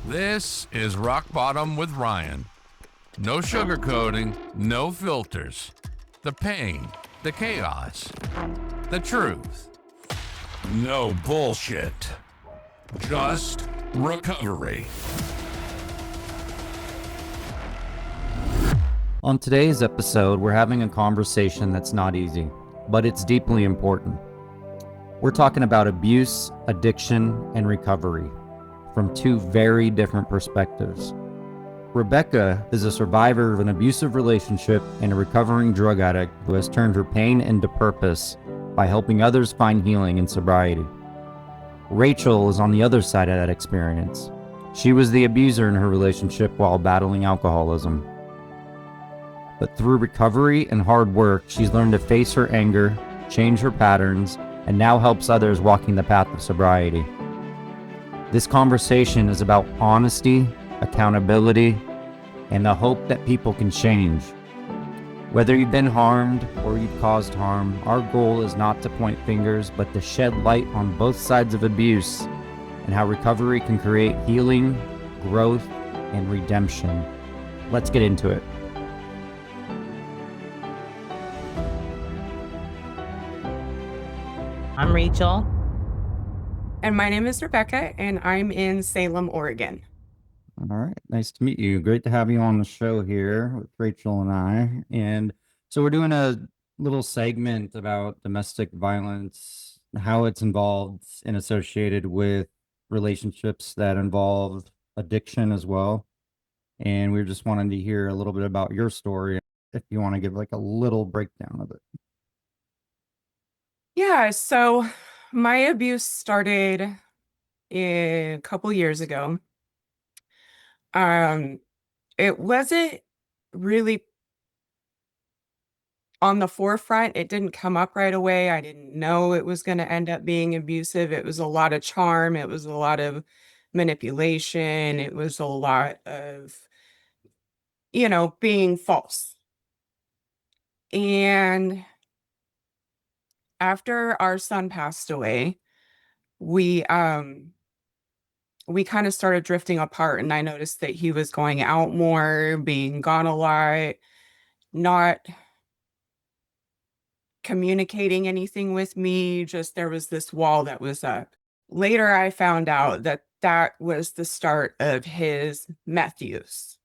This is Rock Bottom with Ryan. No sugarcoating, no filters. The pain, the chaos, the truth. No bullshit. Just recovery. On today's episode, we're having a conversation that's not easy, but it's deeply important. We're talking about abuse, addiction, and recovery from two very different perspectives. Rebeka is a survivor of an abusive relationship and a recovering drug addict who has turned her pain into purpose by helping others find healing in sobriety. Rachel is on the other side of that experience. She was the abuser in her relationship while battling alcoholism. But through recovery and hard work, she's learned to face her anger, change her patterns, and now helps others walking the path of sobriety. This conversation is about honesty, accountability, and the hope that people can change. Whether you've been harmed or you've caused harm, our goal is not to point fingers, but to shed light on both sides of abuse and how recovery can create healing, growth, and redemption. Let's get into it. I'm Rachel. And my name is Rebeka, and I'm in Salem, Oregon. All right. Nice to meet you. Great to have you on the show here with Rachel and I. And so we're doing a little segment about domestic violence, how it's involved and associated with relationships that involve addiction as well. And we just wanted to hear a little bit about your story, if you want to give like a little breakdown of it. Yeah, so my abuse started a couple years ago. It wasn't really on the forefront. It didn't come up right away. I didn't know it was going to end up being abusive. It was a lot of charm. It was a lot of manipulation. It was a lot of, being false. And after our son passed away, we kind of started drifting apart, and I noticed that he was going out more, being gone a lot, not communicating anything with me. Just there was this wall that was up. Later, I found out that that was the start of his meth use.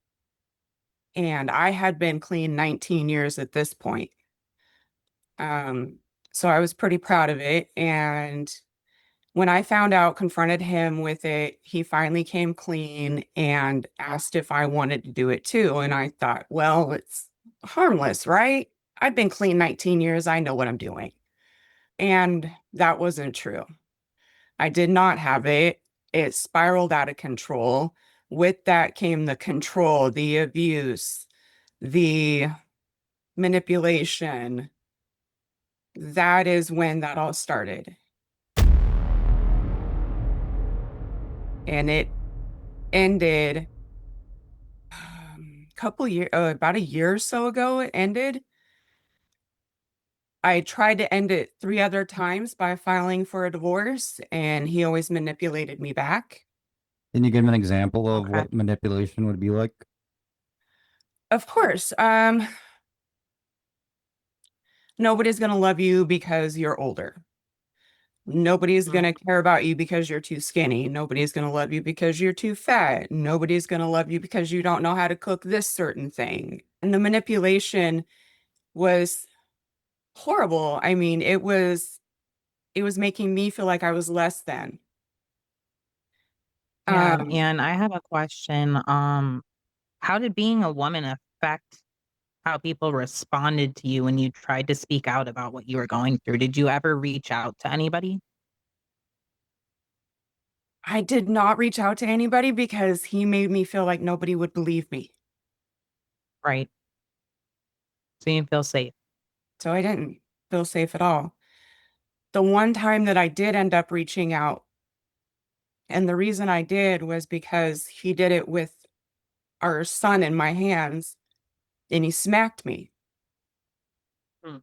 And I had been clean 19 years at this point. So I was pretty proud of it. And when I found out, confronted him with it, he finally came clean and asked if I wanted to do it too. And I thought, well, it's harmless, right? I've been clean 19 years. I know what I'm doing. And that wasn't true. I did not have it. It spiraled out of control. With that came the control, the abuse, the manipulation. That is when that all started. And it ended about a year or so ago. It ended. I tried to end it 3 other times by filing for a divorce, and he always manipulated me back. Can you give an example of Okay. what manipulation would be like? Of course, nobody's gonna love you because you're older. Nobody's gonna care about you because you're too skinny. Nobody's gonna love you because you're too fat. Nobody's gonna love you because you don't know how to cook this certain thing. And the manipulation was horrible. I mean, it was making me feel like I was less than. Yeah, Um, and I have a question. How did being a woman affect how people responded to you when you tried to speak out about what you were going through? Did you ever reach out to anybody? I did not reach out to anybody because he made me feel like nobody would believe me. Right. So you feel safe. So I didn't feel safe at all. The one time that I did end up reaching out, and the reason I did was because he did it with our son in my hands, and he smacked me. Hmm.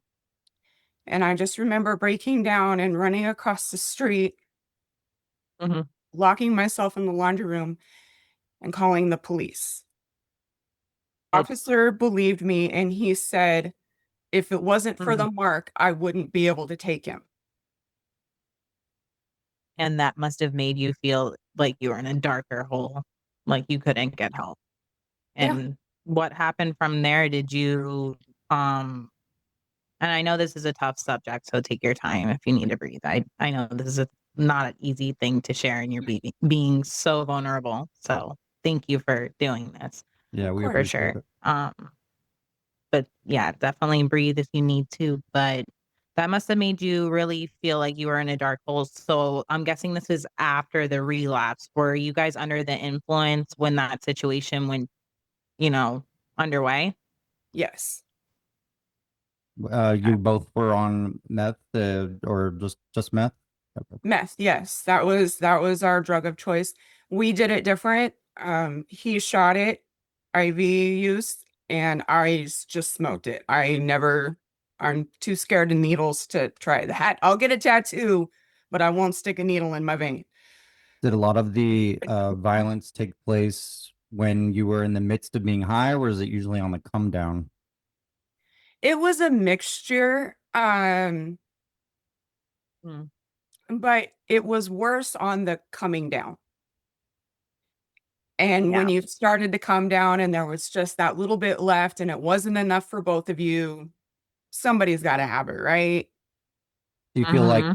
And I just remember breaking down and running across the street Mhm. locking myself in the laundry room and calling the police. Officer believed me, and he said, if it wasn't for the mark, I wouldn't be able to take him. And that must have made you feel like you were in a darker hole, like you couldn't get help. Yeah. And what happened from there? Did you, and I know this is a tough subject, so take your time if you need to breathe. I know this is not an easy thing to share, and you're being so vulnerable. So thank you for doing this. Yeah, we For appreciate sure. it. But yeah, definitely breathe if you need to. But that must have made you really feel like you were in a dark hole. So I'm guessing this is after the relapse. Were you guys under the influence when that situation went, underway? Yes. You both were on meth, or just meth? Okay. Meth. Yes. That was our drug of choice. We did it different. He shot it, IV use, and just smoked it. I'm too scared of needles to try that. I'll get a tattoo, but I won't stick a needle in my vein. Did a lot of the violence take place when you were in the midst of being high, or is it usually on the come down? It was a mixture. Hmm. But it was worse on the coming down. And Yeah. when you started to come down and there was just that little bit left and it wasn't enough for both of you, somebody's got to have it, right? Do you feel like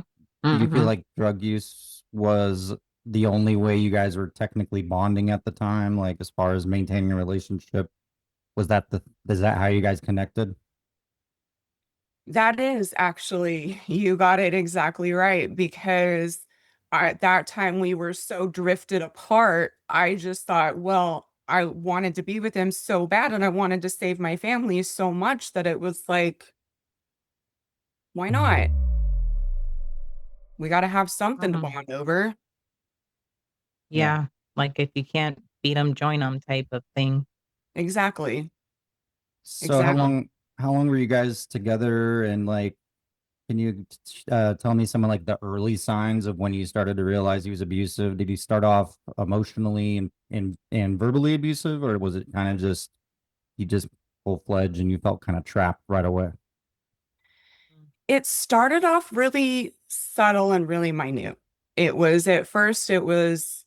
did you feel like drug use was the only way you guys were technically bonding at the time, like as far as maintaining a relationship? Was that is that how you guys connected? That is actually, you got it exactly right, because at that time we were so drifted apart. I just thought, well, I wanted to be with him so bad and I wanted to save my family so much that it was like, why not? We got to have something to bond over. Yeah. Like if you can't beat them, join them type of thing. Exactly. So Exactly. how long were you guys together, and like can you tell me some of like the early signs of when you started to realize he was abusive? Did he start off emotionally and verbally abusive, or was it kind of just you just full-fledged and you felt kind of trapped right away? It started off really subtle and really minute. It was at first, it was,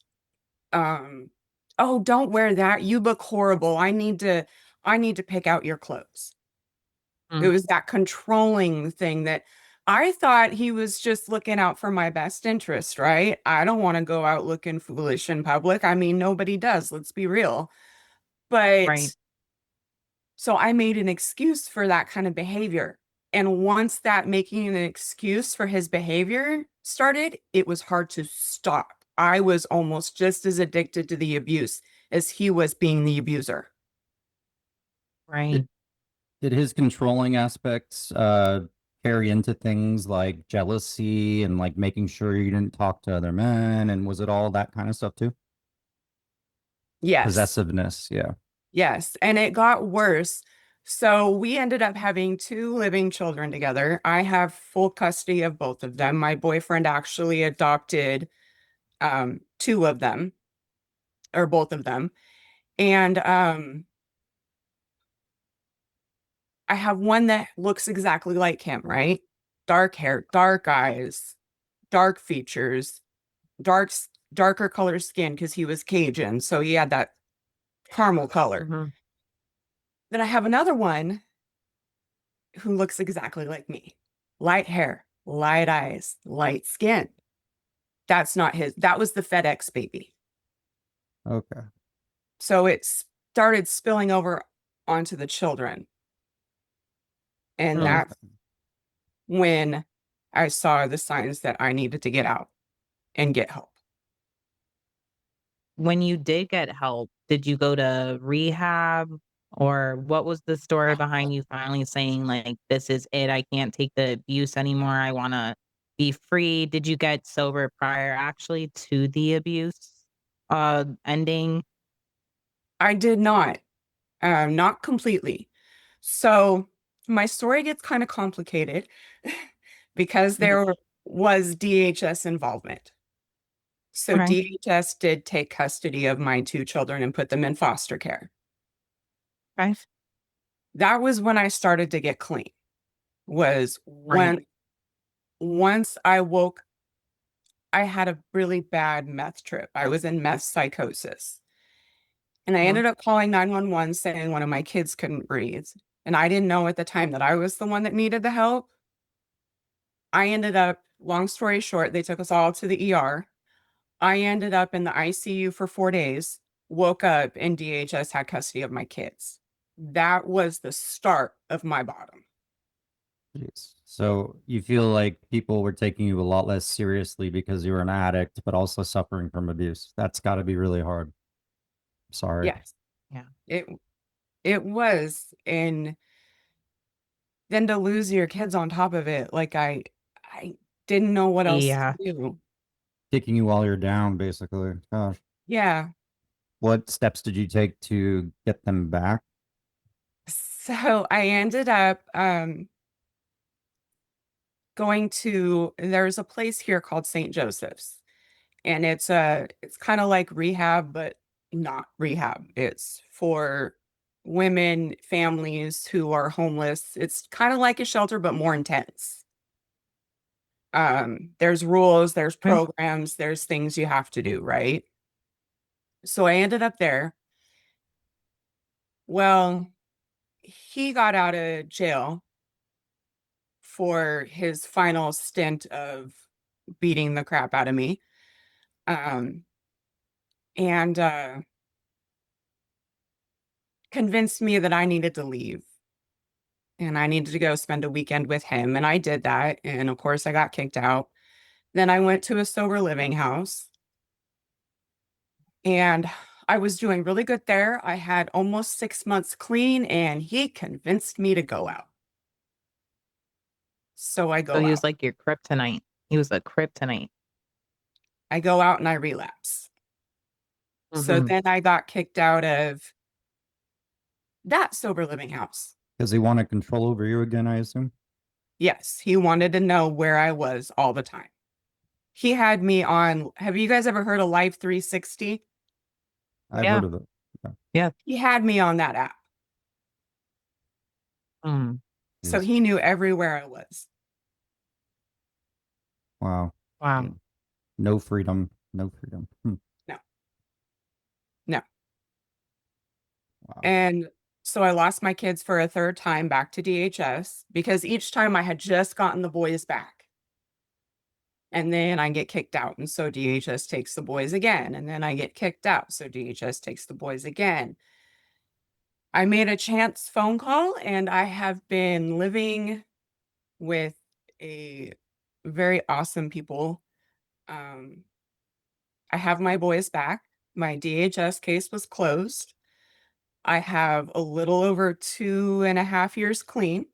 oh, don't wear that. You look horrible. I need to pick out your clothes. It Mm. was that controlling thing that I thought he was just looking out for my best interest, right? I don't want to go out looking foolish in public. I mean, nobody does, let's be real. Right. But so I made an excuse for that kind of behavior. And once that making an excuse for his behavior started, it was hard to stop. I was almost just as addicted to the abuse as he was being the abuser. Right. Did did his controlling aspects carry into things like jealousy and like making sure you didn't talk to other men, and was it all that kind of stuff too? Yes. Possessiveness, yeah. Yes. And it got worse. So we ended up having two living children together. I have full custody of both of them. My boyfriend actually adopted two of them, or both of them. And I have one that looks exactly like him, right? Dark hair, dark eyes, dark features, darker color skin because he was Cajun, so he had that caramel color. Then I have another one who looks exactly like me. Light hair, light eyes, light skin. That's not his. That was the FedEx baby. Okay. So it started spilling over onto the children. And Mm. that's when I saw the signs that I needed to get out and get help. When you did get help, did you go to rehab, or what was the story behind you finally saying like, this is it, I can't take the abuse anymore, I want to be free? Did you get sober prior actually to the abuse ending? I did not completely. So my story gets kind of complicated because Mhm. there was DHS involvement. So Okay. DHS did take custody of my 2 children and put them in foster care. Okay. That was when I started to get clean. Was Right. once I woke, I had a really bad meth trip. I was in meth psychosis. And I Mhm. ended up calling 911 saying one of my kids couldn't breathe. And I didn't know at the time that I was the one that needed the help. I ended up, long story short, they took us all to the ER. I ended up in the ICU for 4 days, woke up, and DHS had custody of my kids. That was the start of my bottom. Jeez. So you feel like people were taking you a lot less seriously because you were an addict, but also suffering from abuse. That's got to be really hard. Sorry. Yes, Yeah. it was. And then to lose your kids on top of it, like I didn't know what else to Yeah. do. Kicking you while you're down, basically. Gosh. Yeah. What steps did you take to get them back? So I ended up going to, there's a place here called St. Joseph's, and it's kind of like rehab, but not rehab. It's for women, families who are homeless. It's kind of like a shelter, but more intense. There's rules, there's Okay. programs, there's things you have to do, right? So I ended up there. Well, he got out of jail for his final stint of beating the crap out of me. Um, and convinced me that I needed to leave and I needed to go spend a weekend with him. And I did that. And of course, I got kicked out. Then I went to a sober living house and I was doing really good there. I had almost 6 months clean and he convinced me to go out. So I So go he out. was like your kryptonite. He was a kryptonite. I go out and I relapse. So Mhm. then I got kicked out of that sober living house. Does he want to control over you again, I assume? Yes, he wanted to know where I was all the time. He had me on, have you guys ever heard of Life 360? I've Yeah. heard of it. Okay. Yeah. He had me on that app. Mm. So Jeez. he knew everywhere I was. Wow. Yeah. Wow. No freedom. No freedom. No, no. Wow. And so I lost my kids for a third time back to DHS because each time I had just gotten the boys back. And then I get kicked out. And so DHS takes the boys again. And then I get kicked out. So DHS takes the boys again. I made a chance phone call and I have been living with a very awesome people. Um, I have my boys back. My DHS case was closed. I have a little over 2.5 years clean.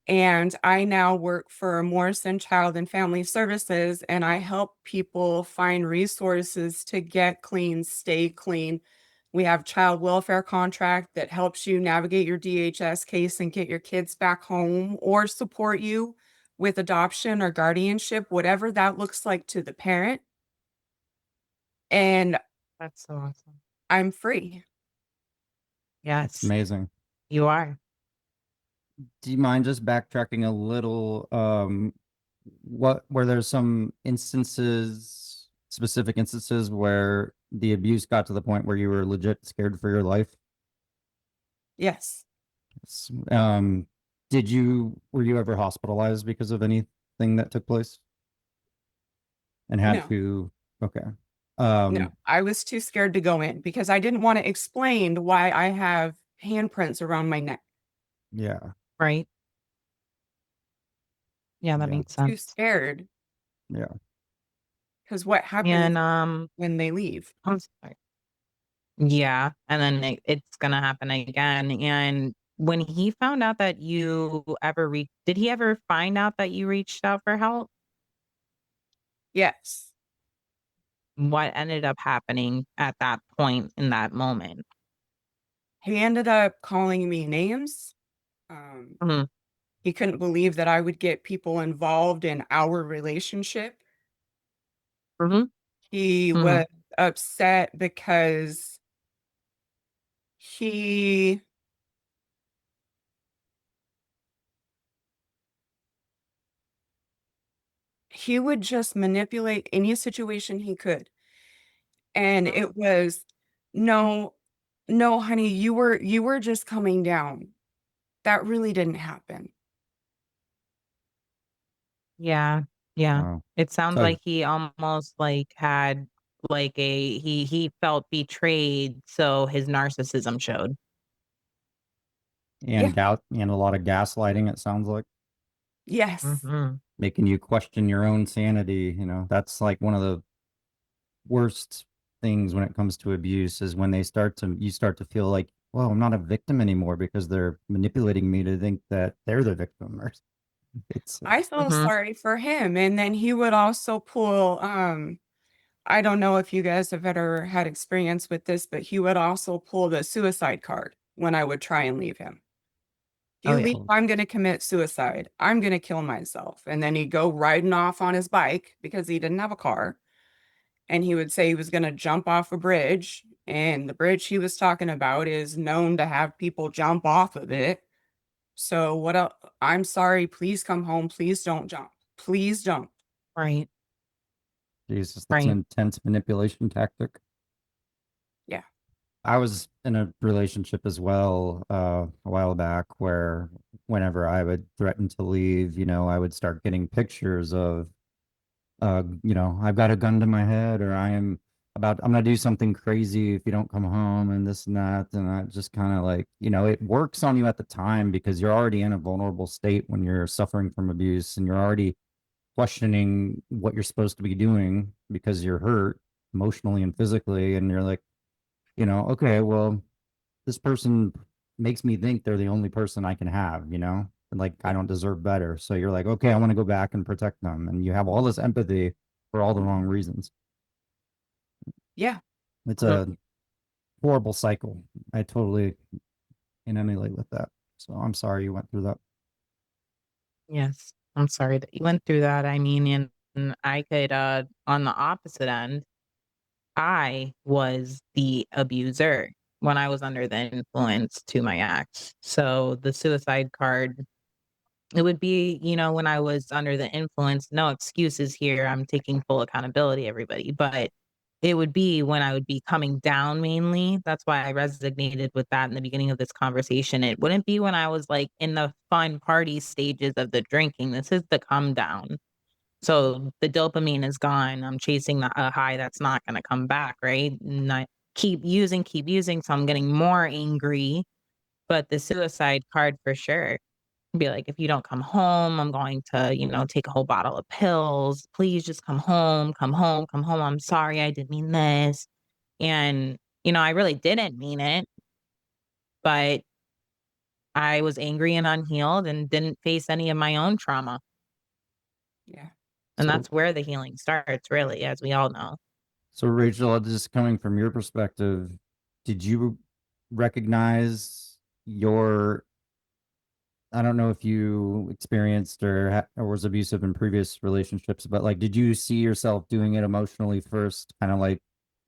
And I now work for Morrison Child and Family Services, and I help people find resources to get clean, stay clean. We have child welfare contract that helps you navigate your DHS case and get your kids back home or support you with adoption or guardianship, whatever that looks like to the parent. And That's so awesome. I'm free. It's Yes, amazing. you are. Do you mind just backtracking a little? What were there some instances, specific instances where the abuse got to the point where you were legit scared for your life? Yes. S- were you ever hospitalized because of anything that took place and had No, to, okay. no. Um, I was too scared to go in because I didn't want to explain why I have handprints around my neck. yeah, Right. Yeah, that yeah, makes Too sense. scared yeah. because what happens And when they leave? I'm sorry. Yeah, and then it's gonna happen again. And when he found out that you ever did he ever find out that you reached out for help? Yes. What ended up happening at that point in that moment? He ended up calling me names. Um, Mhm. he couldn't believe that I would get people involved in our relationship. Mhm. He Mhm. was upset because he would just manipulate any situation he could. And it was, "No, no, honey, you were just coming down. That really didn't happen." Yeah. Yeah. Wow. It sounds So like he almost like had like he felt betrayed, so his narcissism showed. Yeah. and a lot of gaslighting, it sounds like, Yes. Mhm. making you question your own sanity. That's like one of the worst things when it comes to abuse is when you start to feel like, well, I'm not a victim anymore because they're manipulating me to think that they're the victim. Or it's I felt Mhm. sorry for him, and then he would also pull, I don't know if you guys have ever had experience with this, but he would also pull the suicide card when I would try and leave him. "If Oh, you yeah. leave, oh, I'm gonna commit suicide. I'm gonna kill myself." And then he'd go riding off on his bike because he didn't have a car, and he would say he was gonna jump off a bridge, and the bridge he was talking about is known to have people jump off of it. So what el "I'm sorry, please come home, please don't jump. Please don't." Right. Jesus, that's an Right. intense manipulation tactic. Yeah. I was in a relationship as well, a while back, where whenever I would threaten to leave, I would start getting pictures of, I've got a gun to my head, or I'm gonna do something crazy if you don't come home, and this and that. And I just kind of like, it works on you at the time because you're already in a vulnerable state when you're suffering from abuse, and you're already questioning what you're supposed to be doing because you're hurt emotionally and physically, and you're like, okay, well, this person makes me think they're the only person I can have, and like I Yeah. don't deserve better. So you're like, okay, I want to go back and protect them. And you have all this empathy for all the wrong reasons. Yeah. It's Mhm. a horrible cycle. I totally can emulate with that. So I'm sorry you went through that. Yes. I'm sorry that you went through that. I mean, and I could on the opposite end, I was the abuser when I was under the influence to my ex. So the suicide card, it would be, when I was under the influence, no excuses here. I'm taking full accountability, everybody. But it would be when I would be coming down mainly. That's why I resonated with that in the beginning of this conversation. It wouldn't be when I was like in the fun party stages of the drinking. This is the come down. So the dopamine is gone. I'm chasing a high that's not going to come back, right? And I keep using. So I'm getting more angry. But the suicide card for sure. Be like, if you don't come home, I'm going to, take a whole bottle of pills. Please just come home, come home, come home. I'm sorry, I didn't mean this. And, I really didn't mean it, but I was angry and unhealed and didn't face any of my own trauma. Yeah. And So, that's where the healing starts, really, as we all know. so Rachel, just coming from your perspective, did you recognize your I don't know if you experienced or was abusive in previous relationships, but like, did you see yourself doing it emotionally first, kind of like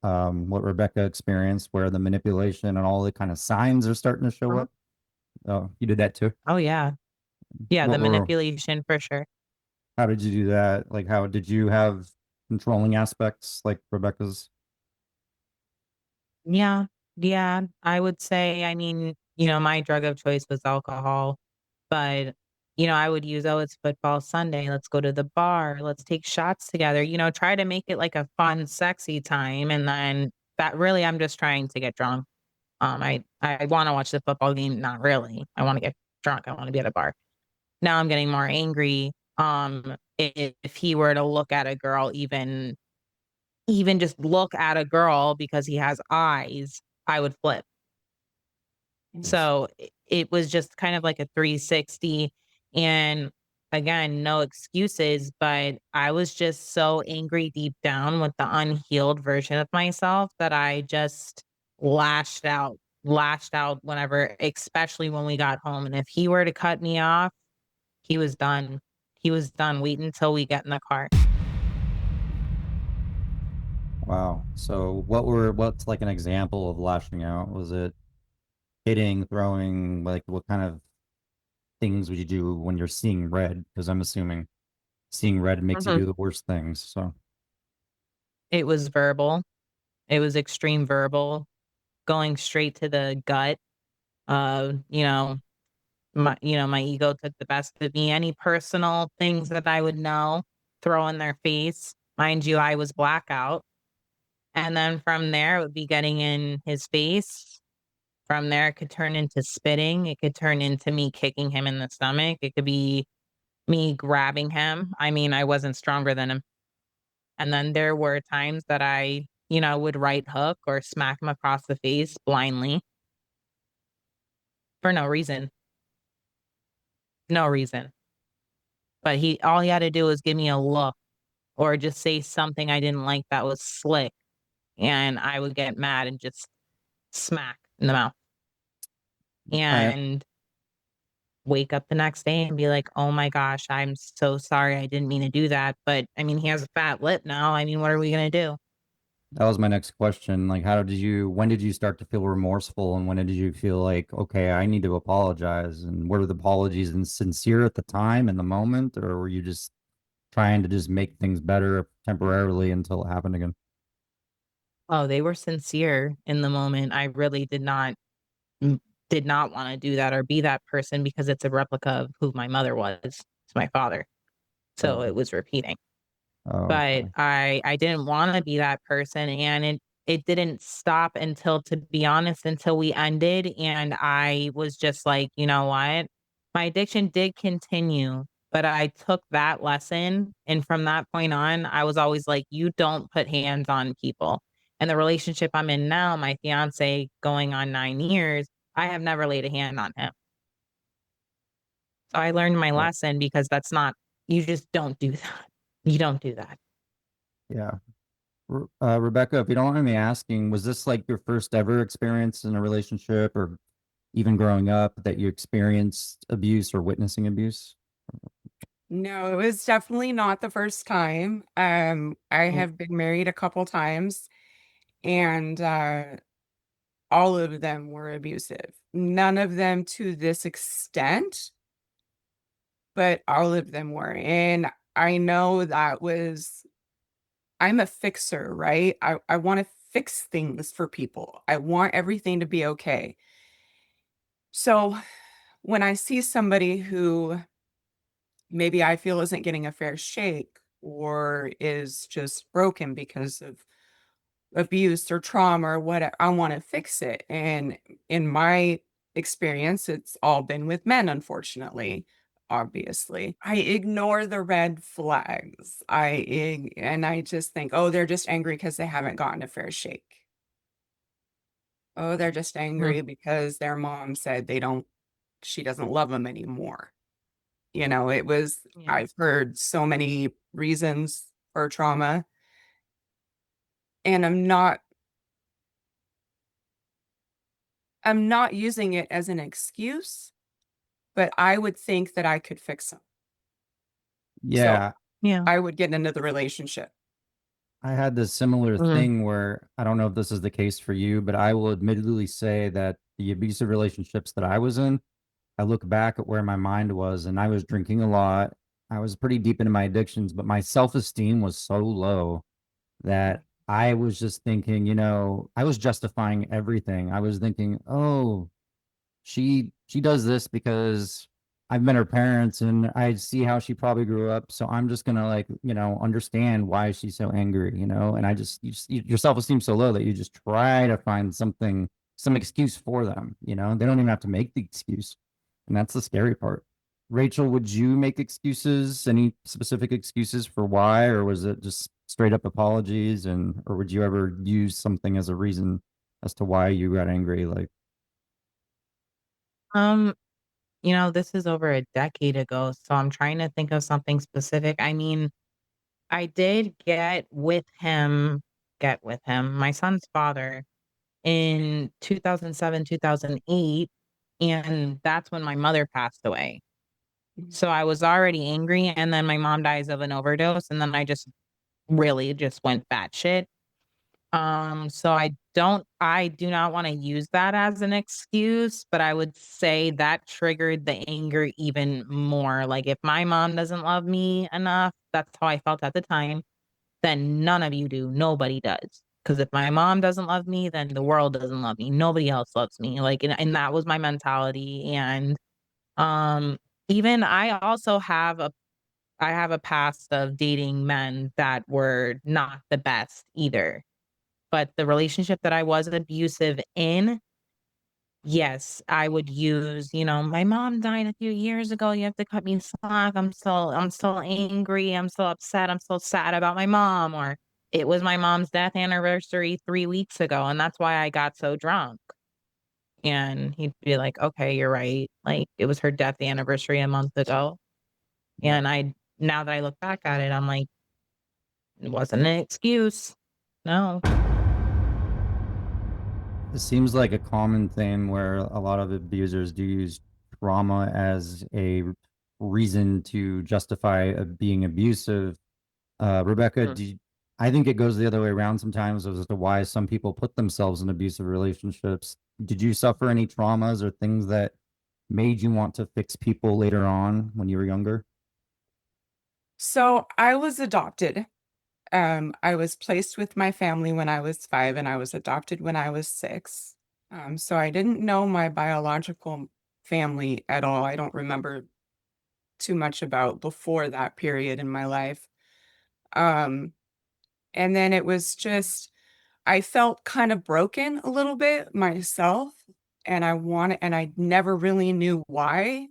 what Rebeka experienced, where the manipulation and all the kind of signs are starting to show Uh-huh. up? Oh, you did that too. Oh, yeah. Yeah, the What were? manipulation for sure. How did you do that? Like, how did you have controlling aspects like Rebecca's? Yeah. Yeah. I would say, I mean, my drug of choice was alcohol. But, I would use, "Oh, it's football Sunday. Let's go to the bar. Let's take shots together." Try to make it like a fun, sexy time, and then that really I'm just trying to get drunk. I wanna watch the football game, not really. I wanna get drunk. I wanna be at a bar. Now I'm getting more angry. If he were to look at a girl, even just look at a girl because he has eyes, I would flip. Yes. So it was just kind of like a 360. And again, no excuses, but I was just so angry deep down with the unhealed version of myself that I just lashed out whenever, especially when we got home. And if he were to cut me off, he was done. He was done. Wait until we get in the car. Wow. So what's like an example of lashing out? Was it hitting, throwing, like what kind of things would you do when you're seeing red? Because I'm assuming seeing red makes you Mhm. do the worst things. So It was verbal. It was extreme verbal, going straight to the gut. You know, my ego took the best of me. Any personal things that I would know, throw in their face. Mind you, I was blackout. And then from there, it would be getting in his face. From there, it could turn into spitting. It could turn into me kicking him in the stomach. It could be me grabbing him. I mean, I wasn't stronger than him. And then there were times that I, would right hook or smack him across the face blindly for no reason. No reason. But all he had to do was give me a look or just say something I didn't like that was slick. And I would get mad and just smack in the mouth I and wake up the next day and be like, oh my gosh, I'm so sorry. I didn't mean to do that. But I mean, he has a fat lip now. I mean, what are we going to do? that was my next question. Like, when did you start to feel remorseful, and when did you feel like, okay, I need to apologize? And were the apologies sincere at the time in the moment, or were you just trying to just make things better temporarily until it happened again? Oh, they were sincere in the moment. I really mm, did not want to do that or be that person because it's a replica of who my mother was. It's my father. So Oh, it was repeating. oh, But okay. I didn't wanna be that person, and it didn't stop until, to be honest, until we ended, and I was just like, "You know what?" My addiction did continue, but I took that lesson, and from that point on, I was always like, "You don't put hands on people." And the relationship I'm in now, my fiancé going on 9 years, I have never laid a hand on him. So I learned my Oh, lesson because that's not, you just don't do that. You don't do that. yeah. Rebecca, if you don't mind me asking, was this like your first ever experience in a relationship, or even growing up, that you experienced abuse or witnessing abuse? No, it was definitely not the first time. I Mm. have been married a couple times, and all of them were abusive. None of them to this extent, but all of them were. And I know that was, I'm a fixer, right? I want to fix things for people. I want everything to be okay. So when I see somebody who maybe I feel isn't getting a fair shake or is just broken because of abuse or trauma or what, I want to fix it. And in my experience, it's all been with men, unfortunately. Obviously, I ignore the red flags. And I just think, oh, they're just angry because they haven't gotten a fair shake. Oh, they're just Mm. angry because their mom said she doesn't love them anymore. Yeah. I've heard so many reasons for trauma, and I'm not using it as an excuse, but I would think that I could fix them. So Yeah, Yeah. I would get into the relationship. I had this similar Mhm. thing where I don't know if this is the case for you, but I will admittedly say that the abusive relationships that I was in, I look back at where my mind was, and I was drinking a lot. I was pretty deep into my addictions, but my self-esteem was so low that I was just thinking, I was justifying everything. I was thinking, oh, she does this because I've met her parents and I see how she probably grew up. So I'm just gonna, like, understand why she's so angry, and your self-esteem so low that you just try to find some excuse for them. They don't even have to make the excuse. And that's the scary part. Rachel, would you make excuses, any specific excuses for why, or was it just straight up apologies, or would you ever use something as a reason as to why you got angry? Like, Um, this is over a decade ago, so I'm trying to think of something specific. I mean, I did get with him, my son's father, in 2007, 2008, and that's when my mother passed away. Mhm. So I was already angry, and then my mom dies of an overdose, and then I just really just went batshit. So I do not want to use that as an excuse, but I would say that triggered the anger even more. Like if my mom doesn't love me enough, that's how I felt at the time, then none of you do. Nobody does. Because if my mom doesn't love me, then the world doesn't love me. Nobody else loves me. Like, and that was my mentality. And um, even I have a past of dating men that were not the best either. But the relationship that I was abusive in, yes, I would use, my mom died a few years ago. You have to cut me slack. I'm still angry. I'm still upset. I'm still sad about my mom. Or it was my mom's death anniversary 3 weeks ago. And that's why I got so drunk. And he'd be like, okay, you're right. Like it was her death anniversary a month ago. And now that I look back at it, I'm like, it wasn't an excuse. No. It seems like a common thing where a lot of abusers do use trauma as a reason to justify being abusive. Rebecca, I think it goes the other way around sometimes as to why some people put themselves in abusive relationships. Did you suffer any traumas or things that made you want to fix people later on when you were younger? So I was adopted. I was placed with my family when I was 5, and I was adopted when I was 6. So I didn't know my biological family at all. I don't remember too much about before that period in my life. Um, and then it was just, I felt kind of broken a little bit myself, and and I never really knew why.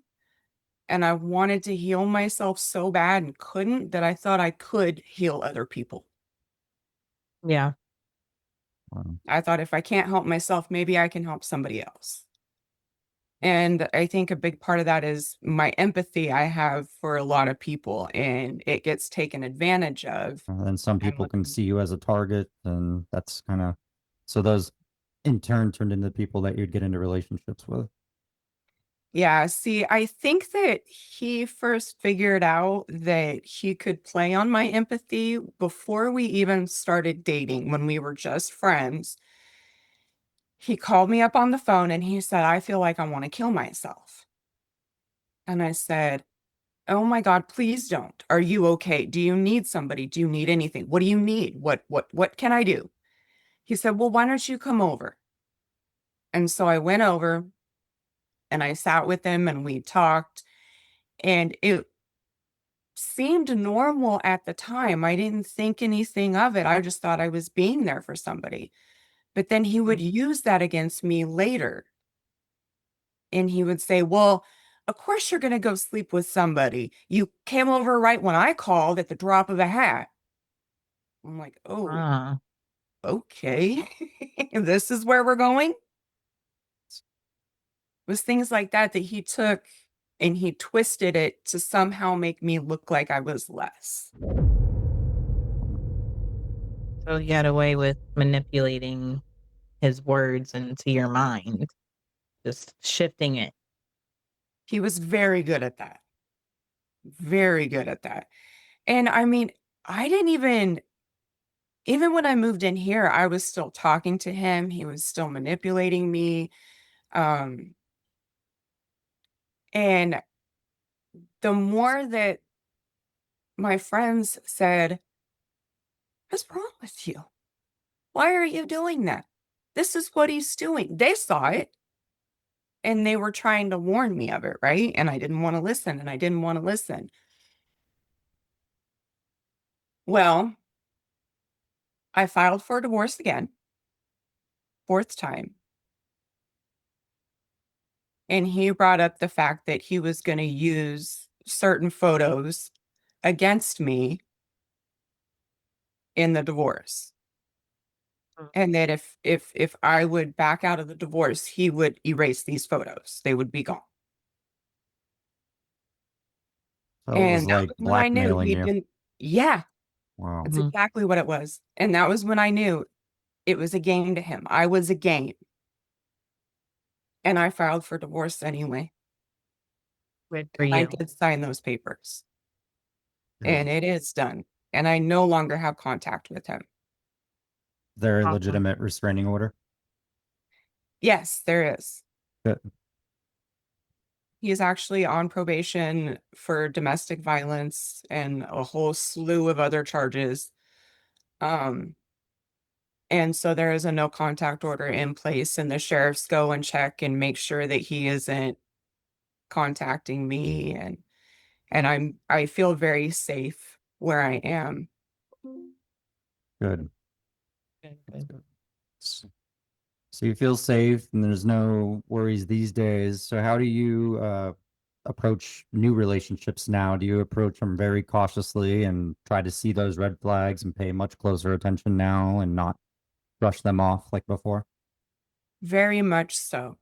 And I wanted to heal myself so bad and couldn't, that I thought I could heal other people. Yeah. Wow. I thought if I can't help myself, maybe I can help somebody else. And I think a big part of that is my empathy I have for a lot of people, and it gets taken advantage of. And some And people can see you as a target, and that's kind of so those in turn turned into people that you'd get into relationships with. yeah, see, I think that he first figured out that he could play on my empathy before we even started dating, when we were just friends. He called me up on the phone and he said, I feel like I want to kill myself. And I said, oh my God, please don't. Are you okay? Do you need somebody? Do you need anything? What do you need? What can I do? He said, well, why don't you come over? And so I went over and I sat with him and we talked, and it seemed normal at the time. I didn't think anything of it. I just thought I was being there for somebody. But then he would use that against me later. And he would say, well, of course you're going to go sleep with somebody. You came over right when I called at the drop of a hat. I'm like, oh, Ah. okay. This is where we're going. It was things like that that he took and he twisted it to somehow make me look like I was less. So he had a way with manipulating his words into your mind, just shifting it. He was very good at that. Very good at that. And I mean, I didn't even when I moved in here, I was still talking to him. He was still manipulating me. Um, and the more that my friends said, what's wrong with you? Why are you doing that? This is what he's doing. They saw it and they were trying to warn me of it, right? And I didn't want to listen, and I didn't want to listen. Well, I filed for divorce again, 4th time. And he brought up the fact that he was going to use certain photos against me in the divorce. And that if I would back out of the divorce, he would erase these photos. They would be gone. So it was And that like was when I knew blackmailing he'd you. been, yeah, Wow. that's Mhm. exactly what it was. And that was when I knew it was a game to him. I was a game. And I filed for divorce anyway. Good for And I you. did sign those papers. Good. And it is done. And I no longer have contact with him. there a Awesome. legitimate restraining order? Yes, there is. Good. He's actually on probation for domestic violence and a whole slew of other charges. Um, and so there is a no contact order in place, and the sheriffs go and check and make sure that he isn't contacting me, and I feel very safe where I am. Good. Good, That's good. good. So you feel safe and there's no worries these days. So how do you approach new relationships now? Do you approach them very cautiously and try to see those red flags and pay much closer attention now and not brush them off like before? Very much so.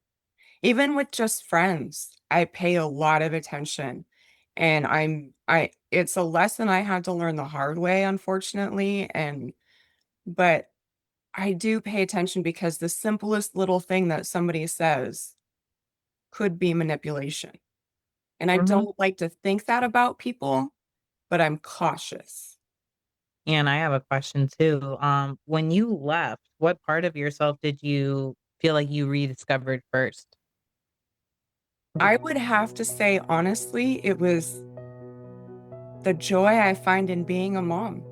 Even with just friends, I pay a lot of attention. And I it's a lesson I had to learn the hard way, unfortunately. But I do pay attention because the simplest little thing that somebody says could be manipulation. And I Mhm. don't like to think that about people, but I'm cautious. And I have a question too. When you left, what part of yourself did you feel like you rediscovered first? I would have to say, honestly, it was the joy I find in being a mom.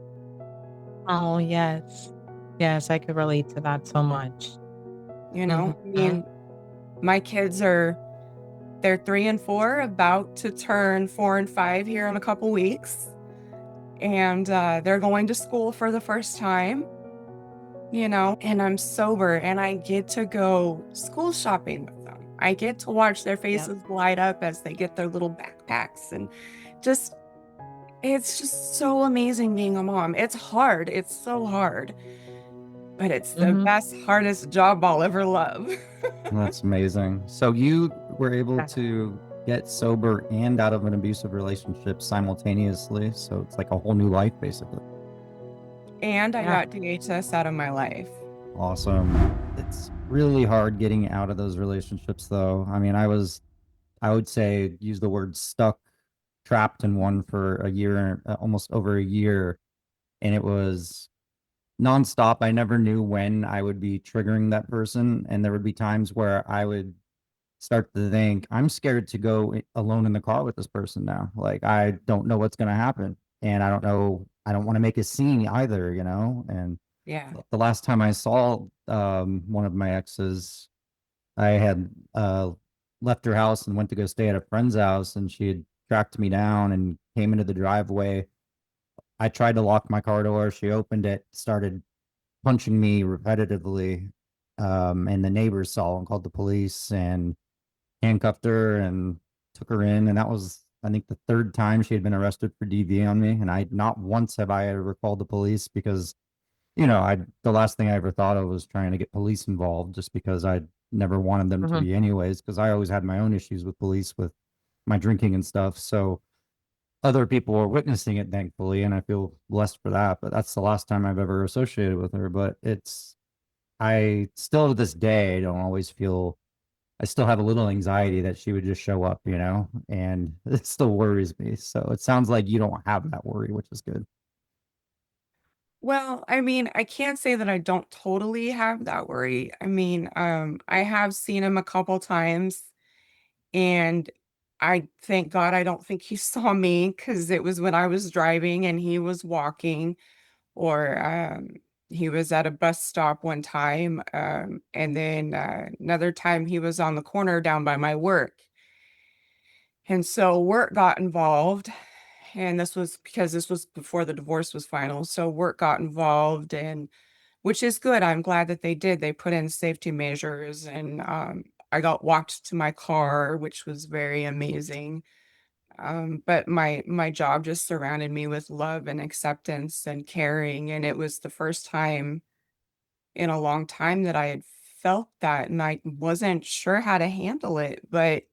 Oh, yes. Yes, I could relate to that so much. I Mhm. mean, my kids they're 3 and 4, about to turn 4 and 5 here in a couple weeks. And they're going to school for the first time, and I'm sober and I get to go school shopping with them. I get to watch their Yep. faces light up as they get their little backpacks and just it's just so amazing being a mom. It's hard. It's so hard, but it's the Mhm. best, hardest job I'll ever love. That's amazing. So you were able That's to get sober and out of an abusive relationship simultaneously. So it's like a whole new life, basically. And I yeah. got DHS out of my life. Awesome. It's really hard getting out of those relationships, though. I mean, I would say, use the word stuck, trapped in one for a year, almost over a year. And it was nonstop. I never knew when I would be triggering that person. And there would be times where I would start to think, I'm scared to go alone in the car with this person now. Like, I don't know what's going to happen. And I don't know, I don't want to make a scene either, And Yeah. the last time I saw one of my exes, I had left her house and went to go stay at a friend's house, and she had tracked me down and came into the driveway. I tried to lock my car door. She opened it, started punching me repetitively. And the neighbors saw and called the police and handcuffed her and took her in. And that was, I think, the third time she had been arrested for DV on me. And I not once have I ever called the police because the last thing I ever thought of was trying to get police involved just because I never wanted them to Mhm. be anyways, because I always had my own issues with police with my drinking and stuff. So other people were witnessing it, thankfully, and I feel blessed for that. But that's the last time I've ever associated with her. But I still to this day don't always feel, I still have a little anxiety that she would just show up, and it still worries me. So it sounds like you don't have that worry, which is good. Well, I mean, I can't say that I don't totally have that worry. I mean, I have seen him a couple times, and I thank God I don't think he saw me because it was when I was driving and he was walking, or he was at a bus stop one time, and then another time he was on the corner down by my work. And so work got involved, and this was because this was before the divorce was final. So work got involved, and which is good. I'm glad that they did. They put in safety measures, and I got walked to my car, which was very amazing. But my job just surrounded me with love and acceptance and caring, and it was the first time in a long time that I had felt that, and I wasn't sure how to handle it. But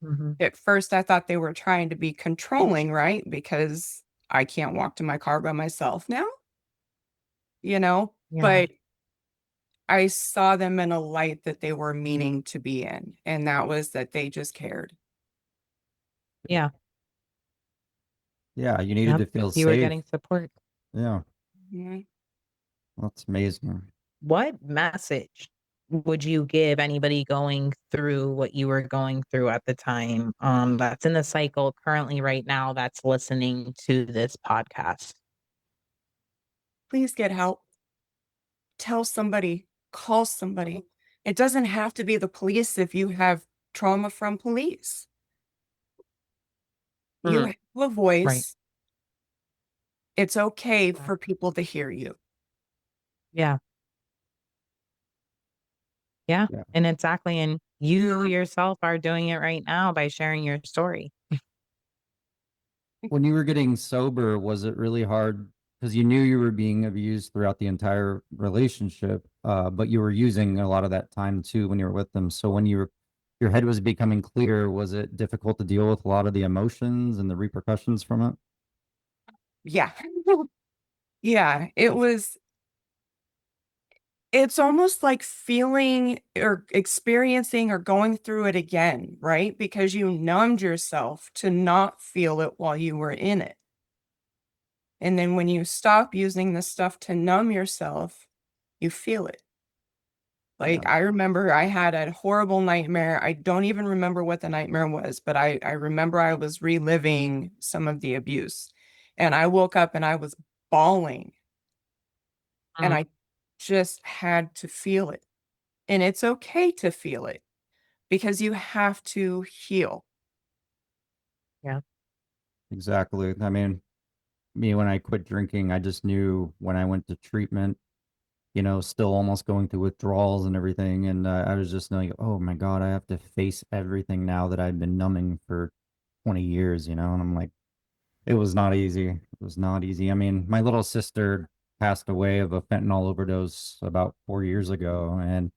Mhm. at first, I thought they were trying to be controlling, right? Because I can't walk to my car by myself now, you know? Yeah. But I saw them in a light that they were meaning to be in, and that was that they just cared. Yeah. Yeah, you needed Yep. to feel You were safe. getting support. Yeah, Mhm. that's amazing. what message would you give anybody going through what you were going through at the time, that's in the cycle currently right now that's listening to this podcast? Please get help. Tell somebody, call somebody. It doesn't have to be the police if you have trauma from police. You Mhm. have a Right. voice. It's okay for people to hear you. Yeah. Yeah. Yeah. And exactly. And you yourself are doing it right now by sharing your story. When you were getting sober, was it really hard? Because you knew you were being abused throughout the entire relationship, but you were using a lot of that time too when you were with them. So when your head was becoming clear, was it difficult to deal with a lot of the emotions and the repercussions from it? Yeah. Yeah. It's almost like feeling or experiencing or going through it again, right? Because you numbed yourself to not feel it while you were in it. And then when you stop using the stuff to numb yourself, you feel it. Like, Yeah. I remember I had a horrible nightmare. I don't even remember what the nightmare was, but I remember I was reliving some of the abuse. And I woke up and I was bawling and Mm. I just had to feel it. And it's okay to feel it because you have to heal. Yeah. Exactly. I mean, me, when I quit drinking, I just knew when I went to treatment, still almost going through withdrawals and everything. And I was just knowing, oh my God, I have to face everything now that I've been numbing for 20 years, and I'm like, it was not easy. It was not easy. I mean, my little sister passed away of a fentanyl overdose about 4 years ago. And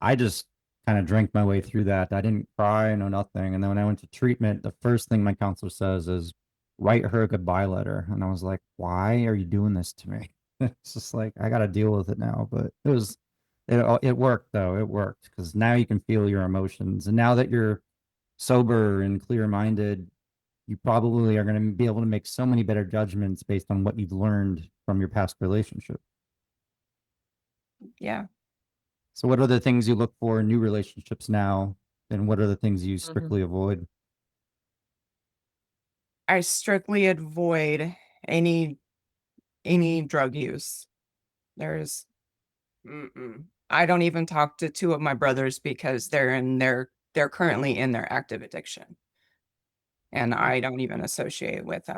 I just kind of drank my way through that. I didn't cry, no nothing. And then when I went to treatment, the first thing my counselor says is, write her a goodbye letter. And I was like, why are you doing this to me? It's just like, I got to deal with it now. But it worked though. It worked because now you can feel your emotions. And now that you're sober and clear minded, you probably are going to be able to make so many better judgments based on what you've learned from your past relationship. Yeah. So, what are the things you look for in new relationships now? And what are the things you Mhm. strictly avoid? I strictly avoid any any drug use. There's I don't even talk to two of my brothers because they're currently in their active addiction. And Mm. I don't even associate with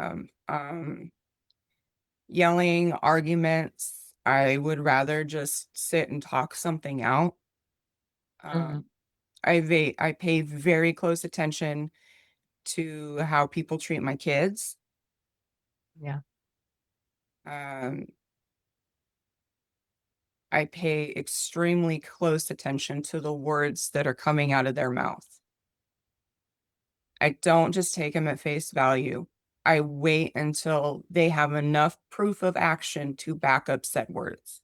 yelling, arguments. I would rather just sit and talk something out. Mhm. Um, I pay very close attention to how people treat my kids. Yeah. Um, I pay extremely close attention to the words that are coming out of their mouth. I don't just take them at face value. I wait until they have enough proof of action to back up said words.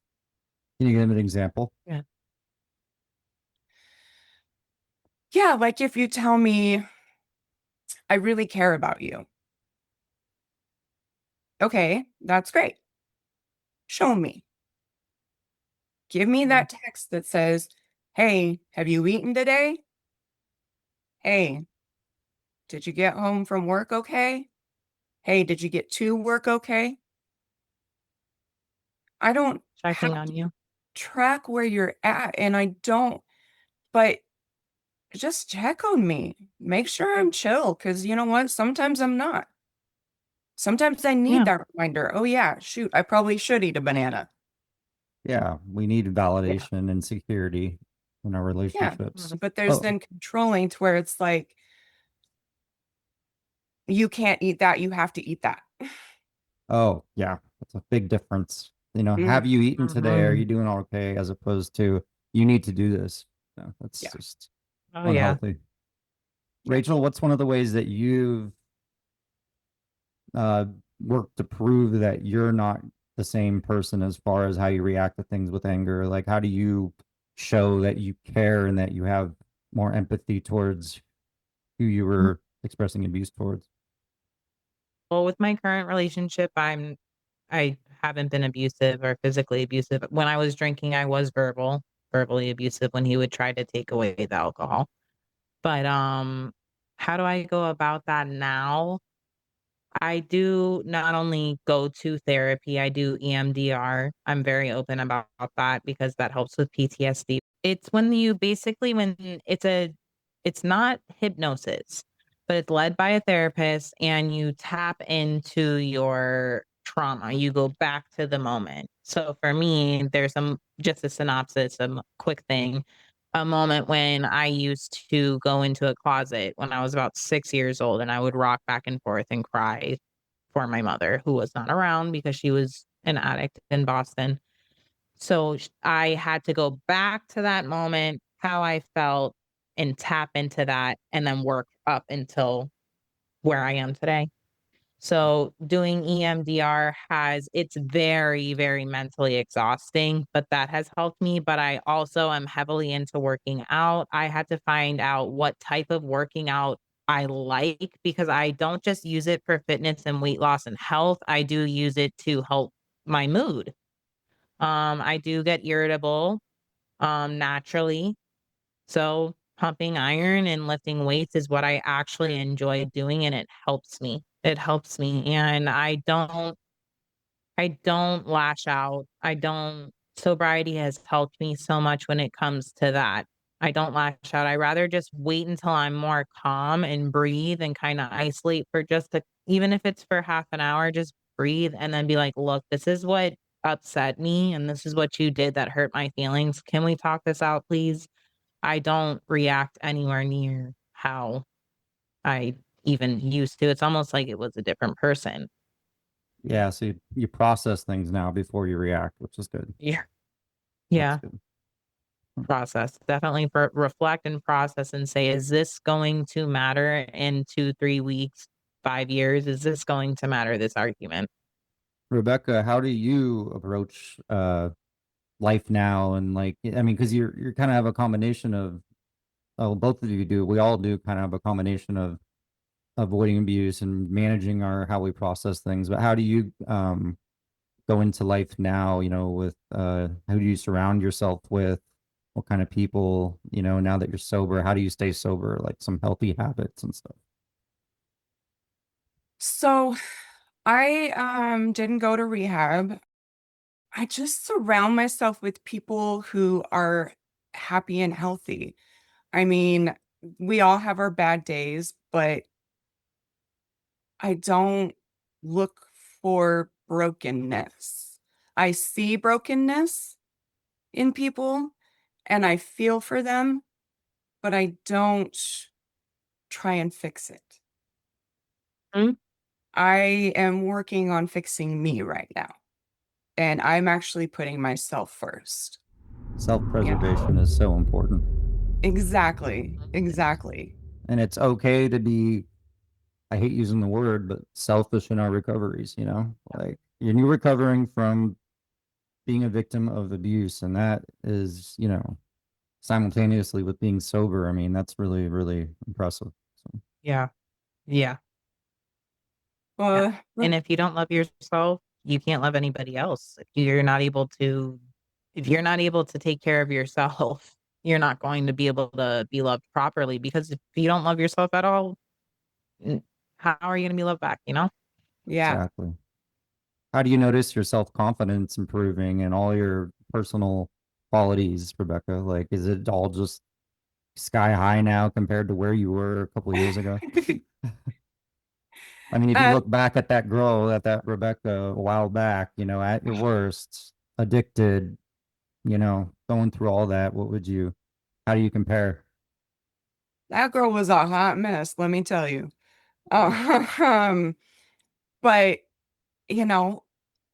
Can you give an example? Yeah. Yeah, like if you tell me, I really care about you. Okay, that's great. Show me. Give me Mm. that text that says, hey, have you eaten today? Hey, did you get home from work okay? Hey, did you get to work okay? I don't Checking have on to you. track where you're at, and I don't, but just check on me. Make sure I'm chill because you know what? Sometimes I'm not. Sometimes I need Yeah. that reminder. Oh, yeah, shoot, I probably should eat a banana. Yeah, we need Yeah. validation and security in our Yeah. relationships. Mhm. But there's Oh, then controlling to where it's like, you can't eat that. You have to eat that. oh, yeah, that's a big difference. Mm, Have you eaten today? Are Mhm. you doing okay? As opposed to, you need to do this. That's yeah. just Oh, yeah. unhealthy. Yeah. Rachel, what's one of the ways that you've uh, work to prove that you're not the same person as far as how you react to things with anger? Like, how do you show that you care and that you have more empathy towards who you Mm. were expressing abuse towards? Well, with my current relationship, I haven't been abusive or physically abusive. When I was drinking, I was verbally abusive when he would try to take away the alcohol. But how do I go about that now? I do not only go to therapy, I do EMDR. I'm very open about that because that helps with PTSD. It's when you basically when it's not hypnosis, but it's led by a therapist and you tap into your trauma. You go back to the moment. So for me, there's some just a synopsis, quick thing. A moment when I used to go into a closet when I was about 6 years old and I would rock back and forth and cry for my mother who was not around because she was an addict in Boston. So I had to go back to that moment, how I felt, and tap into that and then work up until where I am today. So doing EMDR it's very, very mentally exhausting, but that has helped me. But I also am heavily into working out. I had to find out what type of working out I like because I don't just use it for fitness and weight loss and health. I do use it to help my mood. I do get irritable naturally. So pumping iron and lifting weights is what I actually enjoy doing and it helps me. It helps me and I don't lash out. I don't Sobriety has helped me so much when it comes to that. I don't lash out. I rather just wait until I'm more calm and breathe and kind of isolate for even if it's for half an hour, just breathe and then be like, look, this is what upset me and this is what you did that hurt my feelings. Can we talk this out, please? I don't react anywhere near how I even used to. It's almost like it was a different person. Yeah, so you process things now before you react, which is good. Yeah. That's Yeah. good. Process. Definitely reflect and process and say, is this going to matter in 2, 3 weeks, 5 years? Is this going to matter, this argument? Rebecca, how do you approach life now? And like, I mean, because you're kind of have a combination of, oh, both of you do. We all do kind of have a combination of avoiding abuse and managing our how we process things. But how do you go into life now? With who do you surround yourself with? What kind of people? Now that you're sober, how do you stay sober? Like some healthy habits and stuff. So I didn't go to rehab. I just surround myself with people who are happy and healthy. I mean, we all have our bad days, but I don't look for brokenness. I see brokenness in people and I feel for them, but I don't try and fix it. Mm. I am working on fixing me right now, and I'm actually putting myself first. Self-preservation is so important. Exactly, exactly. And it's okay to be, I hate using the word, but selfish in our recoveries, like you're recovering from being a victim of abuse. And that is, simultaneously with being sober. I mean, that's really, really impressive. So, Yeah. Yeah. Yeah. Well, And if you don't love yourself, you can't love anybody else. If you're not able to take care of yourself, you're not going to be able to be loved properly because if you don't love yourself at all, n- how are you going to be loved back, you know? yeah. exactly. How do you notice your self-confidence improving and all your personal qualities, Rebecca? Like, is it all just sky high now compared to where you were a couple of years ago? I mean, if you uh, look back at that girl, at that Rebecca a while back, at your worst, addicted, going through all that, how do you compare? that girl was a hot mess, let me tell you. Um, but you know,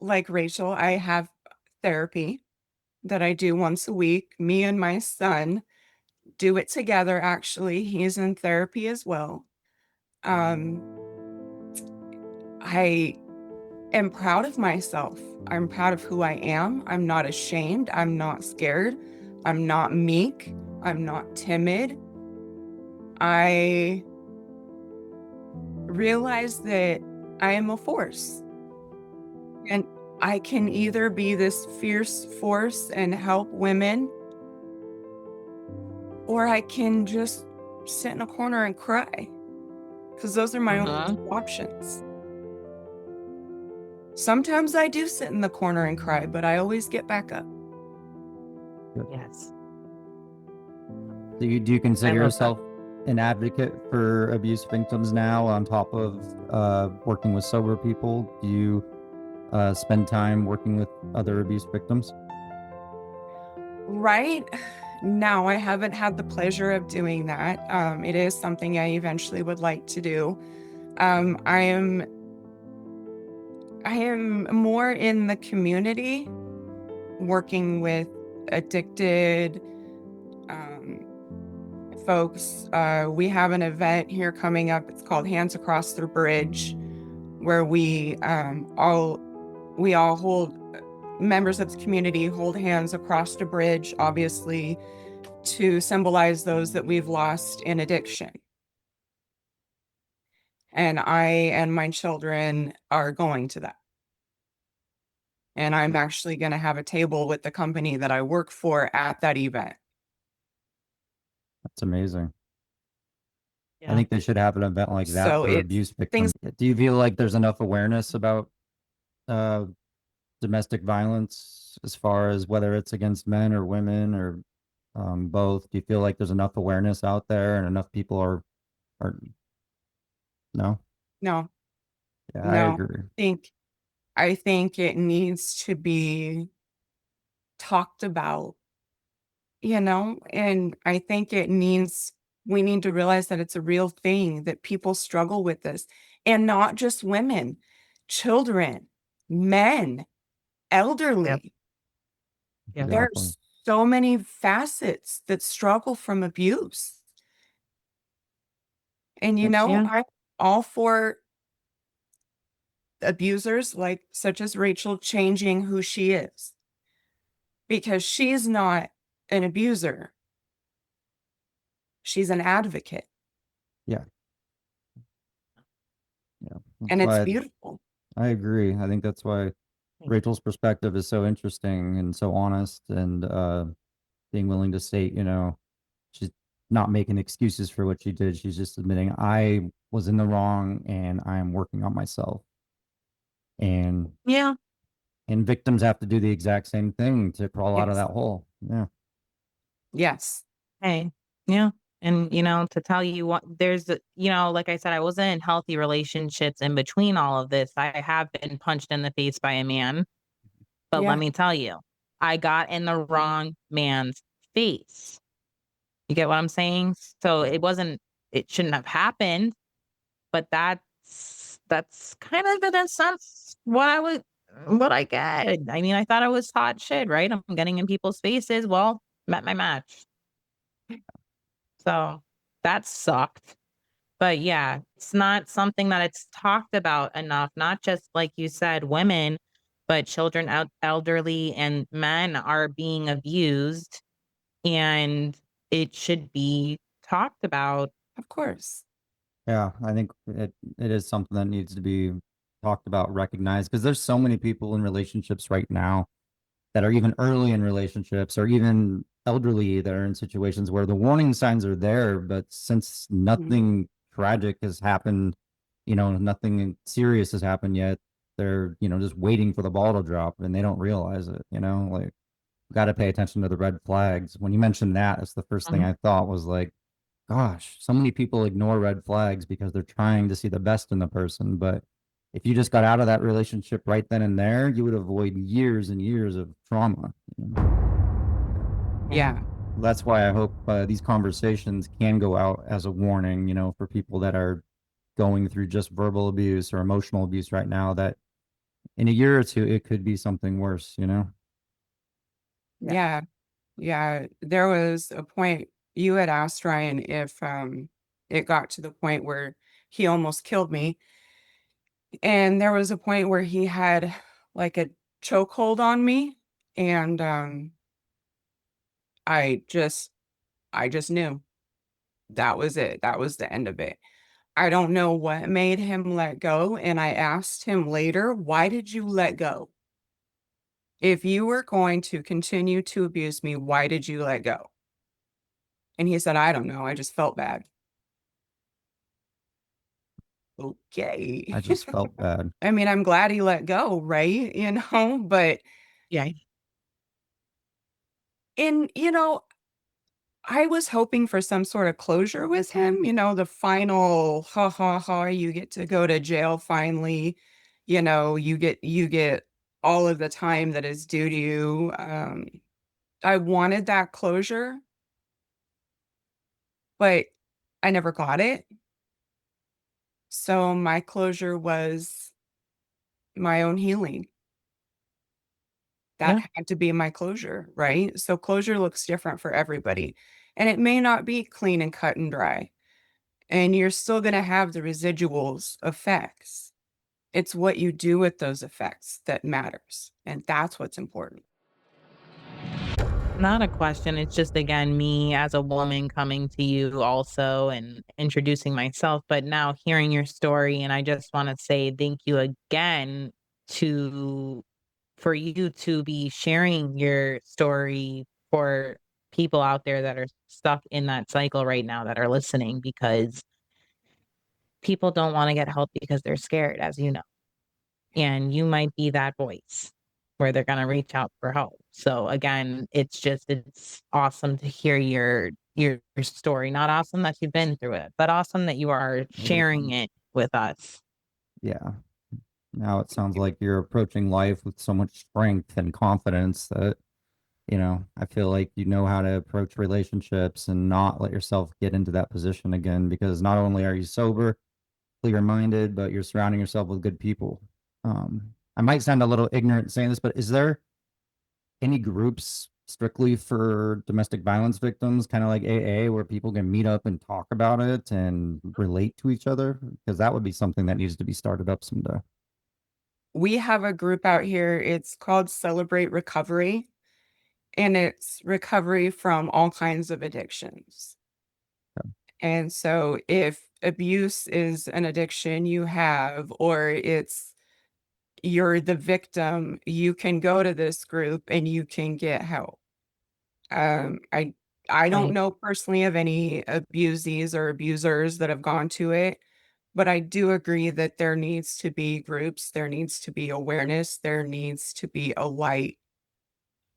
like Rachel, I have therapy that I do once a week. Me and my son do it together, actually. He's in therapy as well. Um, I am proud of myself. I'm proud of who I am. I'm not ashamed. I'm not scared. I'm not meek. I'm not timid. I realize that I am a force. And I can either be this fierce force and help women, or I can just sit in a corner and cry, because those are my only two options. Sometimes I do sit in the corner and cry, but I always get back up. Yes. Do you consider love that. yourself an advocate for abuse victims now, on top of working with sober people? Do you spend time working with other abuse victims? Right now, I haven't had the pleasure of doing that. It is something I eventually would like to do. I am more in the community, working with addicted folks. We have an event here coming up. It's called Hands Across the Bridge, where we all hold, members of the community hold hands across the bridge, obviously to symbolize those that we've lost in addiction. And I and my children are going to that. And I'm actually going to have a table with the company that I work for at that event. That's amazing. I Yeah. think they should have an event like that So for it's abuse victims. Do you feel like there's enough awareness about domestic violence, as far as whether it's against men or women, or both? Do you feel like there's enough awareness out there and enough people are no? No, Yeah, I no. agree. I think it needs to be talked about, and I think we need to realize that it's a real thing, that people struggle with this, and not just women, children, men, elderly. Yep. Exactly. There's so many facets that struggle from abuse. And Yeah. I'm all for abusers such as Rachel changing who she is, because she's not an abuser. She's an advocate, Yeah. Yeah. and That's it's why beautiful. I agree. I think that's why Rachel's perspective is so interesting and so honest, and being willing to state, she's not making excuses for what she did. She's just admitting, I was in the wrong and I'm working on myself. And Yeah. victims have to do the exact same thing to crawl out of Yes. that hole. Yeah. Yes. Hey. Yeah. And to tell you what, there's like I said, I wasn't in healthy relationships in between all of this. I have been punched in the face by a man, but Yeah. let me tell you, I got in the wrong man's face. You get what I'm saying? So it shouldn't have happened, but that's kind of, in a sense, what I get. I mean, I thought I was hot shit, right? I'm getting in people's faces. Well, met my match. So that sucked. But yeah, it's not something that it's talked about enough. Not just, like you said, women, but children, elderly, and men are being abused, and it should be talked about. Of course. Yeah. I think it is something that needs to be talked about, recognized, because there's so many people in relationships right now that are even early in relationships, or even elderly, that are in situations where the warning signs are there, but since nothing tragic has happened, nothing serious has happened yet, they're, just waiting for the ball to drop, and they don't realize it, like, got to pay attention to the red flags. When you mentioned that, it's the first thing I thought was like, gosh, so many people ignore red flags because they're trying to see the best in the person. But if you just got out of that relationship right then and there, you would avoid years and years of trauma. Yeah. That's why I hope these conversations can go out as a warning, for people that are going through just verbal abuse or emotional abuse right now, that in a year or two, it could be something worse. Yeah. Yeah. There was a point you had asked Ryan if it got to the point where he almost killed me. And there was a point where he had like a chokehold on me, and I just knew that was it. That was the end of it. I don't know what made him let go, and I asked him later, "Why did you let go?" If you were going to continue to abuse me, why did you let go? And he said, I don't know. I just felt bad. Okay. I just felt bad. I mean, I'm glad he let go, right? But Yeah. I was hoping for some sort of closure with him, the final ha ha ha, you get to go to jail finally. You get all of the time that is due to you. I wanted that closure, but I never got it. So my closure was my own healing. That Yeah. had to be my closure, right? So closure looks different for everybody. And it may not be clean and cut and dry. And you're still going to have the residuals effects. It's what you do with those effects that matters. And that's what's important. Not a question. It's just, again, me as a woman coming to you also and introducing myself, but now hearing your story. And I just want to say thank you again to for you to be sharing your story for people out there that are stuck in that cycle right now that are listening, because people don't want to get help because they're scared, as you know. And you might be that voice where they're going to reach out for help. So again, it's awesome to hear your story. Not awesome that you've been through it, but awesome that you are sharing it with us. Yeah. Now it sounds like you're approaching life with so much strength and confidence that, I feel like you know how to approach relationships and not let yourself get into that position again, because not only are you sober, clear minded, but you're surrounding yourself with good people. I might sound a little ignorant saying this, but is there any groups strictly for domestic violence victims, kind of like AA, where people can meet up and talk about it and relate to each other? Because that would be something that needs to be started up someday. We have a group out here. It's called Celebrate Recovery, and it's recovery from all kinds of addictions. And so if abuse is an addiction you have, or you're the victim, you can go to this group and you can get help. I don't Right. know personally of any abusees or abusers that have gone to it, but I do agree that there needs to be groups, there needs to be awareness, there needs to be a light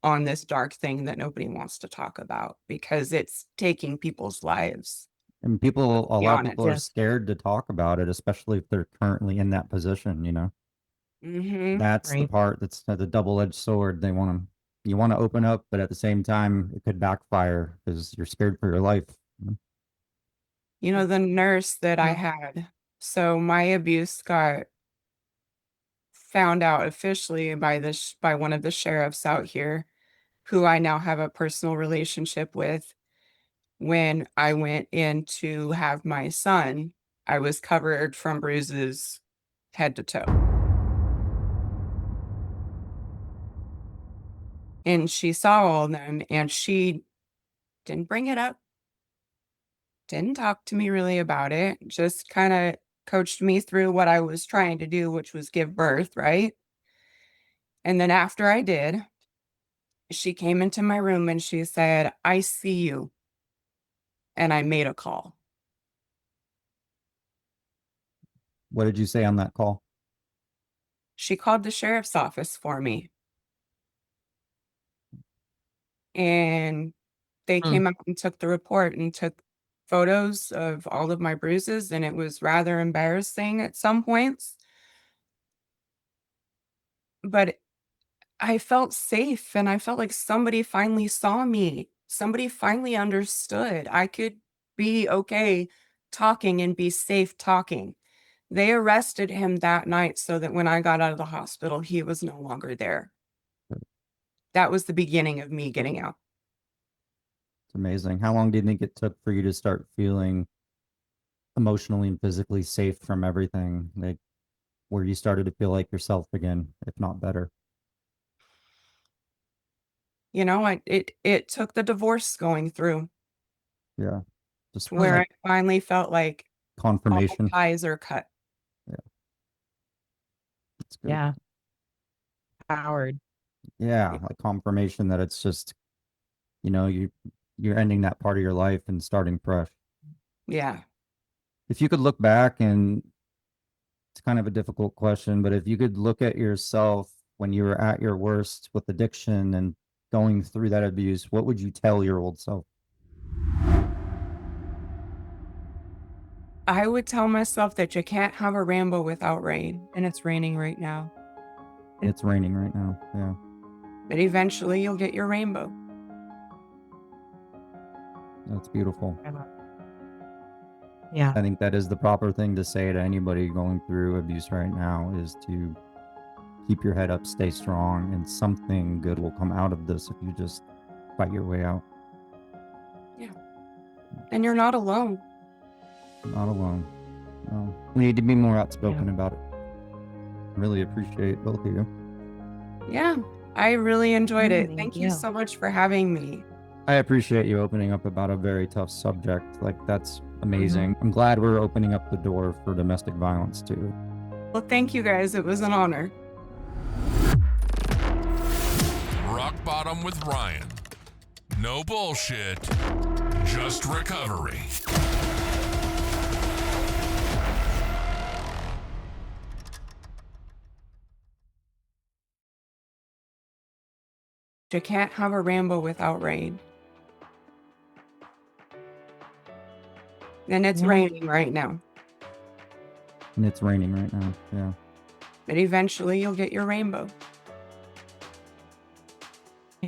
on this dark thing that nobody wants to talk about because it's taking people's lives. And a Be lot of people honest. are Yes. scared to talk about it, especially if they're currently in that position. Hmm. That's the Right. part that's the double-edged sword. You want to open up, but at the same time, it could backfire because you're scared for your life. The nurse that I Yeah. had, so my abuse got found out officially by one of the sheriffs out here, who I now have a personal relationship with. When I went in to have my son, I was covered from bruises head to toe. And she saw all of them and she didn't bring it up, didn't talk to me really about it, just kind of coached me through what I was trying to do, which was give birth, right? And then after I did, she came into my room and she said, I see you. And I made a call. What did you say on that call? She called the sheriff's office for me. And they Mm. came out and took the report and took photos of all of my bruises. And it was rather embarrassing at some points. But I felt safe and I felt like somebody finally saw me. Somebody finally understood. I could be okay talking and be safe talking. They arrested him that night so that when I got out of the hospital, he was no longer there. That was the beginning of me getting out. It's amazing. How long do you think it took for you to start feeling emotionally and physically safe from everything? Like where you started to feel like yourself again, if not better? It took the divorce going through Yeah. Just to where Mm. I finally felt like all confirmation. ties are cut. Yeah, that's good. Yeah. Howard. yeah, like confirmation that it's just, you're ending that part of your life and starting fresh. Yeah. If you could look back, and it's kind of a difficult question, but if you could look at yourself when you were at your worst with addiction and going through that abuse, what would you tell your old self? I would tell myself that you can't have a rainbow without rain, and it's raining right now. It's raining right now. Yeah. But eventually you'll get your rainbow. That's beautiful. Yeah. I think that is the proper thing to say to anybody going through abuse right now, is to keep your head up, stay strong, and something good will come out of this if you just fight your way out. And you're not alone. Not alone. No. We need to be more outspoken about it. Really appreciate both of you. Yeah. I really enjoyed it. Thank Thank you you. so much for having me. I appreciate you opening up about a very tough subject. Like, that's amazing. I'm glad we're opening up the door for domestic violence too. Well, thank you guys. It was an honor. Rock Bottom with Ryan. No bullshit, just recovery. You can't have a rainbow without rain. And it's raining right now. And it's raining right now. Yeah. But eventually you'll get your rainbow.